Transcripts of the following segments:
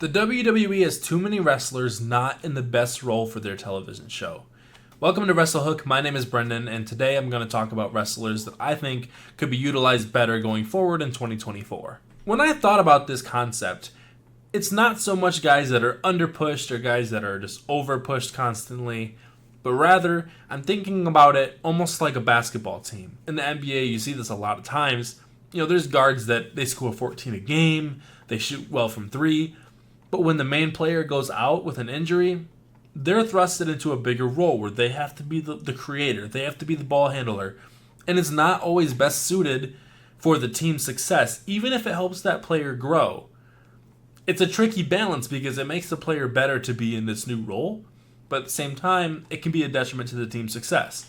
The WWE has too many wrestlers not in the best role for their television show. Welcome to WrestleHook. My name is Brendan, and today I'm going to talk about wrestlers that I think could be utilized better going forward in 2024. When I thought about this concept, it's not so much guys that are underpushed or guys that are just overpushed constantly, but rather I'm thinking about it almost like a basketball team. In the NBA, you see this a lot of times. There's guards that they score 14 a game, they shoot well from three, but when the main player goes out with an injury, they're thrusted into a bigger role where they have to be the creator, they have to be the ball handler, and it's not always best suited for the team's success, even if it helps that player grow. It's a tricky balance because it makes the player better to be in this new role, but at the same time, it can be a detriment to the team's success.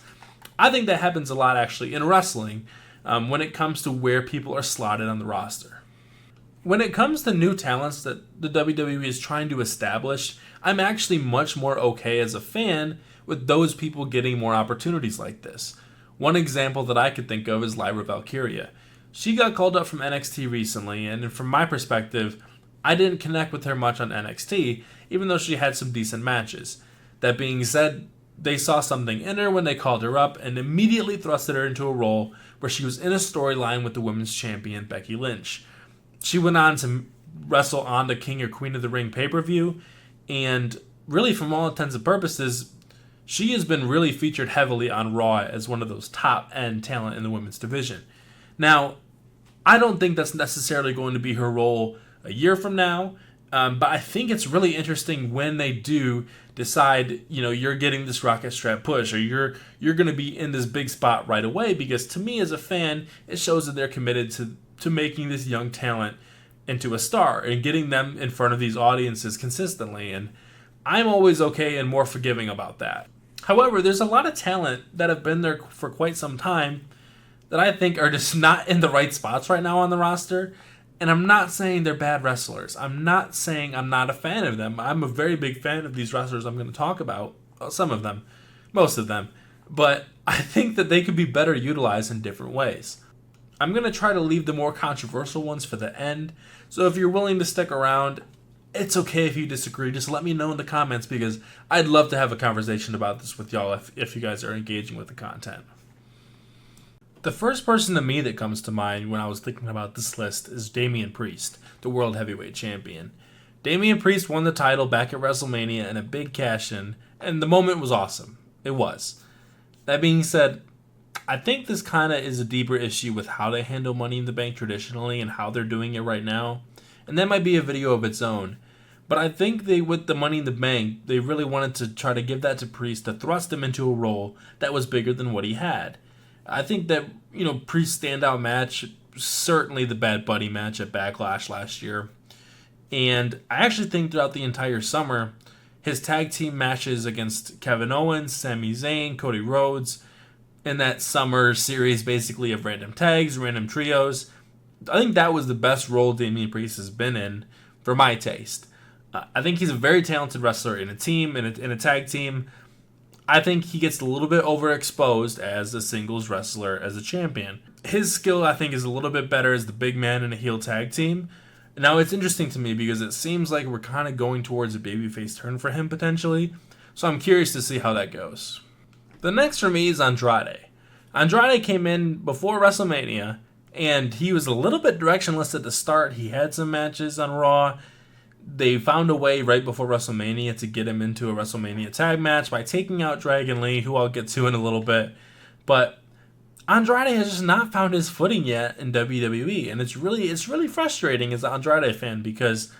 I think that happens a lot actually in wrestling when it comes to where people are slotted on the roster. When it comes to new talents that the WWE is trying to establish, I'm actually much more okay as a fan with those people getting more opportunities like this. One example that I could think of is Lyra Valkyria. She got called up from NXT recently, and from my perspective, I didn't connect with her much on NXT, even though she had some decent matches. That being said, they saw something in her when they called her up and immediately thrusted her into a role where she was in a storyline with the women's champion Becky Lynch. She went on to wrestle on the King or Queen of the Ring pay-per-view, and really, from all intents and purposes, she has been really featured heavily on Raw as one of those top-end talent in the women's division. Now, I don't think that's necessarily going to be her role a year from now, but I think it's really interesting when they do decide, you're getting this rocket strap push, or you're going to be in this big spot right away, because to me as a fan, it shows that they're committed to making this young talent into a star and getting them in front of these audiences consistently, and I'm always okay and more forgiving about that. However, there's a lot of talent that have been there for quite some time that I think are just not in the right spots right now on the roster, and I'm not saying they're bad wrestlers. I'm not saying I'm not a fan of them. I'm a very big fan of these wrestlers I'm going to talk about, some of them, most of them, but I think that they could be better utilized in different ways. I'm going to try to leave the more controversial ones for the end, so if you're willing to stick around, it's okay if you disagree. Just let me know in the comments, because I'd love to have a conversation about this with y'all if you guys are engaging with the content. The first person to me that comes to mind when I was thinking about this list is Damian Priest, the World Heavyweight Champion. Damian Priest won the title back at WrestleMania in a big cash-in, and the moment was awesome. It was. That being said, I think this kind of is a deeper issue with how they handle Money in the Bank traditionally and how they're doing it right now. And that might be a video of its own. But I think with the Money in the Bank, they really wanted to try to give that to Priest to thrust him into a role that was bigger than what he had. I think that, Priest's standout match, certainly the Bad Buddy match at Backlash last year. And I actually think throughout the entire summer, his tag team matches against Kevin Owens, Sami Zayn, Cody Rhodes, in that summer series basically of random tags, random trios, I think that was the best role Damian Priest has been in for my taste. I think he's a very talented wrestler in a team, in a tag team. I think he gets a little bit overexposed as a singles wrestler, as a champion. His skill, I think, is a little bit better as the big man in a heel tag team. Now, it's interesting to me because it seems like we're kind of going towards a babyface turn for him potentially, so I'm curious to see how that goes. The next for me is Andrade. Andrade came in before WrestleMania, and he was a little bit directionless at the start. He had some matches on Raw. They found a way right before WrestleMania to get him into a WrestleMania tag match by taking out Dragon Lee, who I'll get to in a little bit. But Andrade has just not found his footing yet in WWE, and it's really frustrating as an Andrade fan, because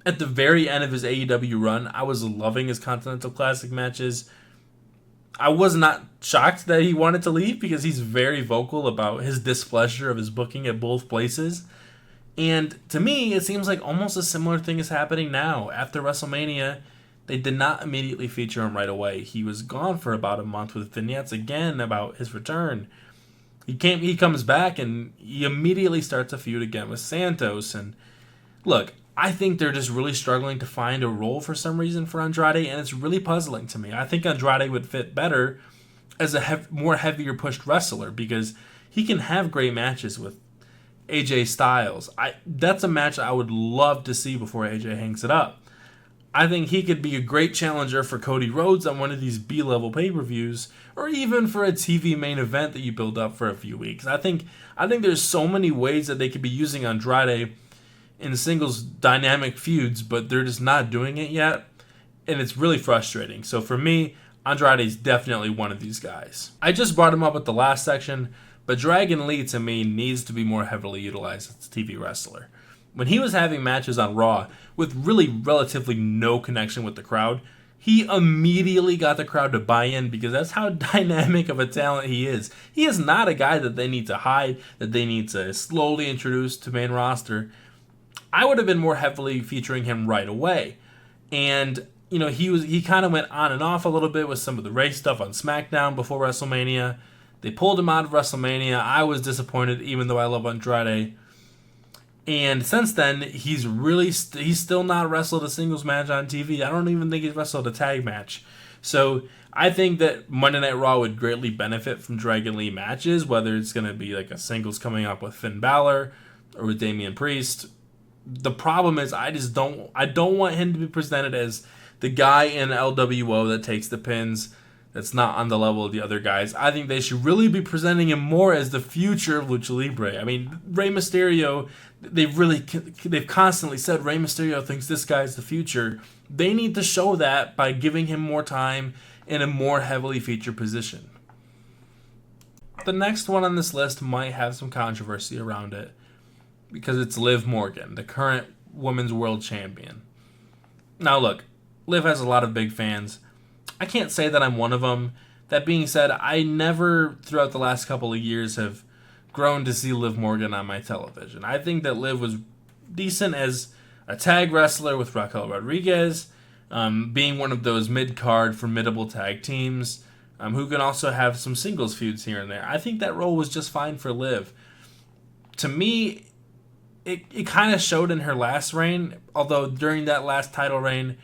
at the very end of his AEW run, I was loving his Continental Classic matches. I was not shocked that he wanted to leave, because he's very vocal about his displeasure of his booking at both places. And to me, it seems like almost a similar thing is happening now. After WrestleMania, they did not immediately feature him right away. He was gone for about a month with vignettes again about his return. He comes back and he immediately starts a feud again with Santos. And look, I think they're just really struggling to find a role for some reason for Andrade, and it's really puzzling to me. I think Andrade would fit better as a more heavier pushed wrestler, because he can have great matches with AJ Styles. That's a match I would love to see before AJ hangs it up. I think he could be a great challenger for Cody Rhodes on one of these B-level pay-per-views, or even for a TV main event that you build up for a few weeks. I think there's so many ways that they could be using Andrade in singles dynamic feuds, but they're just not doing it yet, and it's really frustrating. So for me, Andrade's definitely one of these guys. I just brought him up at the last section, but Dragon Lee to me needs to be more heavily utilized as a TV wrestler. When he was having matches on Raw with really relatively no connection with the crowd, he immediately got the crowd to buy in because that's how dynamic of a talent he is. He is not a guy that they need to hide, that they need to slowly introduce to main roster. I would have been more heavily featuring him right away. And, he kind of went on and off a little bit with some of the race stuff on SmackDown before WrestleMania. They pulled him out of WrestleMania. I was disappointed, even though I love Andrade. And since then, he's still not wrestled a singles match on TV. I don't even think he's wrestled a tag match. So I think that Monday Night Raw would greatly benefit from Dragon Lee matches, whether it's going to be like a singles coming up with Finn Balor or with Damian Priest. The problem is I don't want him to be presented as the guy in LWO that takes the pins, that's not on the level of the other guys. I think they should really be presenting him more as the future of Lucha Libre. I mean, Rey Mysterio, they've constantly said Rey Mysterio thinks this guy's the future. They need to show that by giving him more time in a more heavily featured position. The next one on this list might have some controversy around it because it's Liv Morgan, the current Women's World Champion. Now look, Liv has a lot of big fans. I can't say that I'm one of them. That being said, I never, throughout the last couple of years, have grown to see Liv Morgan on my television. I think that Liv was decent as a tag wrestler with Raquel Rodriguez, being one of those mid-card, formidable tag teams, who can also have some singles feuds here and there. I think that role was just fine for Liv. To me, it kind of showed in her last reign, although during that last title reign,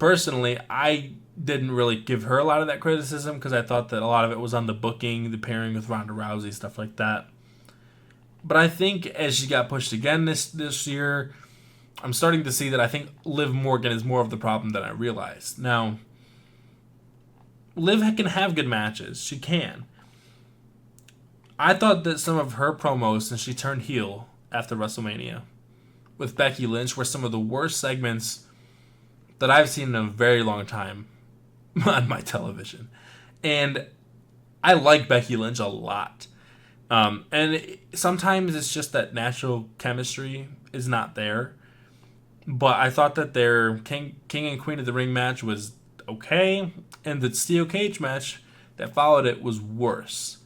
personally, I didn't really give her a lot of that criticism because I thought that a lot of it was on the booking, the pairing with Ronda Rousey, stuff like that. But I think as she got pushed again this year, I'm starting to see that I think Liv Morgan is more of the problem than I realized. Now, Liv can have good matches. She can. I thought that some of her promos since she turned heel after WrestleMania with Becky Lynch were some of the worst segments that I've seen in a very long time on my television. And I like Becky Lynch a lot. And sometimes it's just that natural chemistry is not there. But I thought that their King and Queen of the Ring match was okay. And the steel cage match that followed it was worse.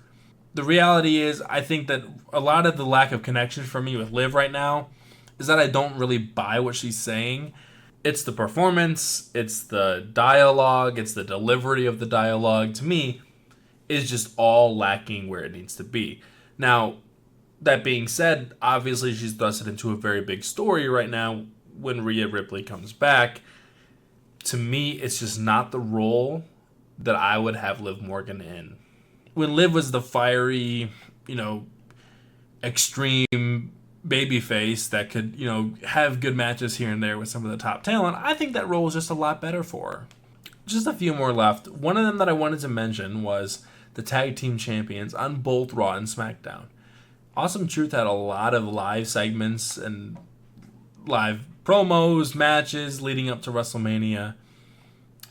The reality is, I think that a lot of the lack of connection for me with Liv right now is that I don't really buy what she's saying. It's the performance, it's the dialogue, it's the delivery of the dialogue. To me, is just all lacking where it needs to be. Now, that being said, obviously she's thrust into a very big story right now when Rhea Ripley comes back. To me, it's just not the role that I would have Liv Morgan in. When Liv was the fiery, extreme babyface that could, have good matches here and there with some of the top talent, I think that role is just a lot better for her. Just a few more left. One of them that I wanted to mention was the tag team champions on both Raw and SmackDown. Awesome Truth had a lot of live segments and live promos, matches leading up to WrestleMania,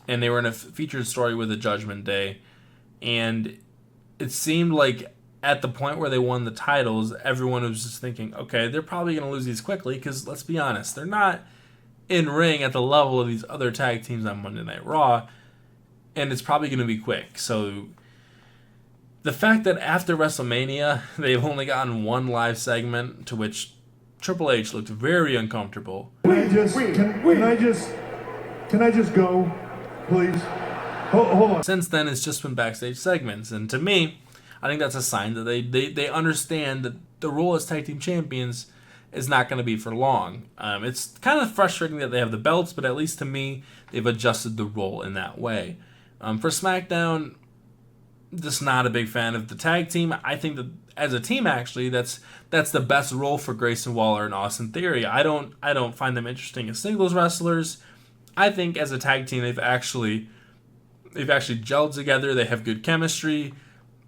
and they were in a featured story with the Judgment Day, and it seemed like at the point where they won the titles, everyone was just thinking, okay, they're probably going to lose these quickly because, let's be honest, they're not in ring at the level of these other tag teams on Monday Night Raw, and it's probably going to be quick. So the fact that after WrestleMania, they've only gotten one live segment to which Triple H looked very uncomfortable. Can I just go, please? Hold on. Since then, it's just been backstage segments, and to me, I think that's a sign that they understand that the role as tag team champions is not going to be for long. It's kind of frustrating that they have the belts, but at least to me, they've adjusted the role in that way. For SmackDown, just not a big fan of the tag team. I think that as a team, actually, that's the best role for Grayson Waller and Austin Theory. I don't find them interesting as singles wrestlers. I think as a tag team, they've actually gelled together. They have good chemistry.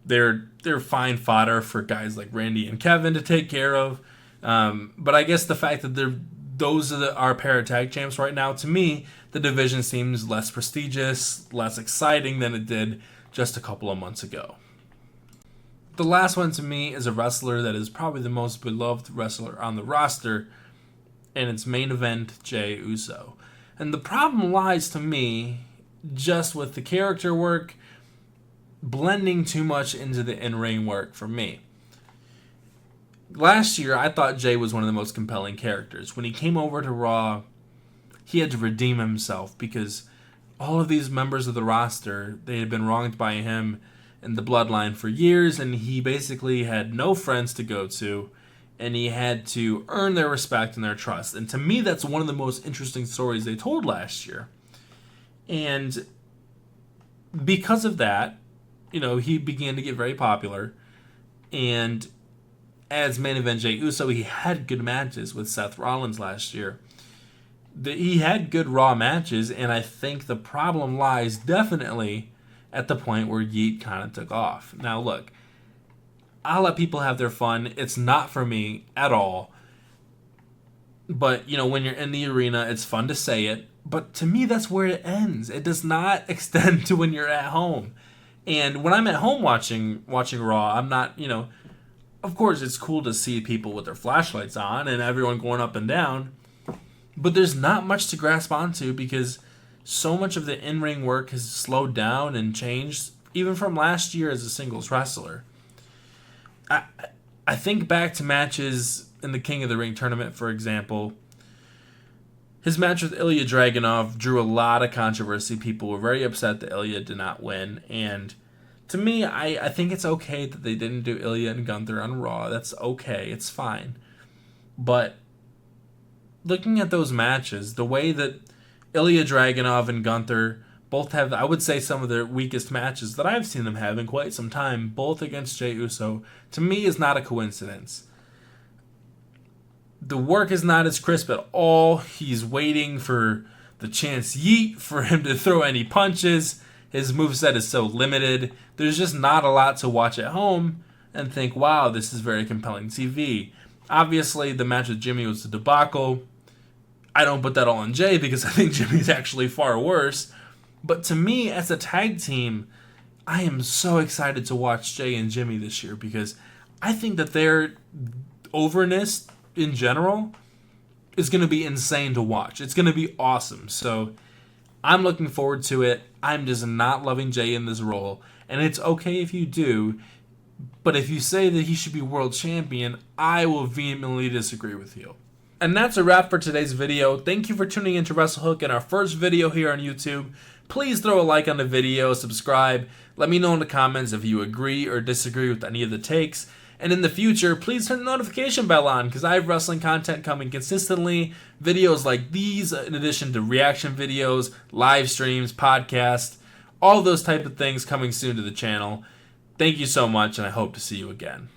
They're fine fodder for guys like Randy and Kevin to take care of. But I guess the fact that those are our pair of tag champs right now, to me, the division seems less prestigious, less exciting than it did just a couple of months ago. The last one to me is a wrestler that is probably the most beloved wrestler on the roster, and it's main event Jey Uso. And the problem lies to me just with the character work blending too much into the in-ring work for me. Last year, I thought Jey was one of the most compelling characters. When he came over to Raw, he had to redeem himself because all of these members of the roster, they had been wronged by him in the bloodline for years, and he basically had no friends to go to, and he had to earn their respect and their trust. And to me, that's one of the most interesting stories they told last year. And because of that, he began to get very popular. And as main event Jey Uso, he had good matches with Seth Rollins last year. He had good Raw matches, and I think the problem lies definitely at the point where Yeet kind of took off. Now, look, I'll let people have their fun. It's not for me at all. But, when you're in the arena, it's fun to say it. But to me, that's where it ends. It does not extend to when you're at home. And when I'm at home watching Raw, I'm not, of course, it's cool to see people with their flashlights on and everyone going up and down. But there's not much to grasp onto because so much of the in-ring work has slowed down and changed, even from last year as a singles wrestler. I think back to matches in the King of the Ring tournament, for example. His match with Ilya Dragunov drew a lot of controversy. People were very upset that Ilya did not win. And to me, I think it's okay that they didn't do Ilya and Gunther on Raw. That's okay. It's fine. But looking at those matches, the way that Ilya Dragunov and Gunther both have, I would say, some of their weakest matches that I've seen them have in quite some time, both against Jey Uso, to me is not a coincidence. The work is not as crisp at all. He's waiting for the chance Yeet for him to throw any punches. His moveset is so limited. There's just not a lot to watch at home and think, wow, this is very compelling TV. Obviously, the match with Jimmy was a debacle. I don't put that all on Jey because I think Jimmy's actually far worse. But to me, as a tag team, I am so excited to watch Jey and Jimmy this year because I think that their overness in general is going to be insane to watch. It's going to be awesome. So I'm looking forward to it. I'm just not loving Jey in this role. And it's okay if you do. But if you say that he should be world champion, I will vehemently disagree with you. And that's a wrap for today's video. Thank you for tuning into WrestleHook and our first video here on YouTube. Please throw a like on the video, subscribe. Let me know in the comments if you agree or disagree with any of the takes. And in the future, please turn the notification bell on because I have wrestling content coming consistently. Videos like these, in addition to reaction videos, live streams, podcasts, all those type of things coming soon to the channel. Thank you so much, and I hope to see you again.